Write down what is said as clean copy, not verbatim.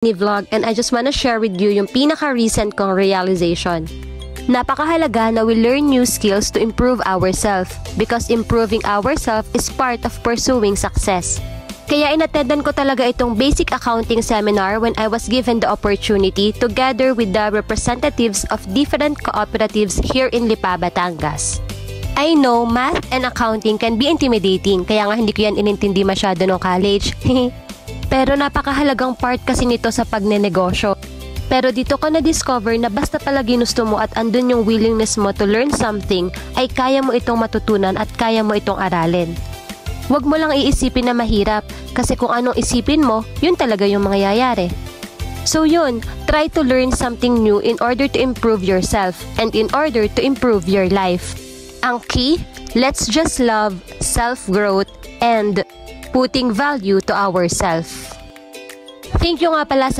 ni vlog and I just wanna share with you yung pinaka-recent kong realization. Napakahalaga na we learn new skills to improve ourselves because improving ourselves is part of pursuing success. Kaya inattendan ko talaga itong basic accounting seminar when I was given the opportunity together with the representatives of different cooperatives here in Lipa, Batangas. I know math and accounting can be intimidating kaya nga hindi ko yan inintindi masyado nung college. Pero napakahalagang part kasi nito sa pagnenegosyo. Pero dito ko na-discover na basta pala ginusto mo at andun yung willingness mo to learn something ay kaya mo itong matutunan at kaya mo itong aralin. Huwag mo lang iisipin na mahirap kasi kung anong isipin mo, yun talaga yung mangyayari. So yun, try to learn something new in order to improve yourself and in order to improve your life. Ang key, let's just love self-growth and putting value to ourselves. Thank you nga pala sa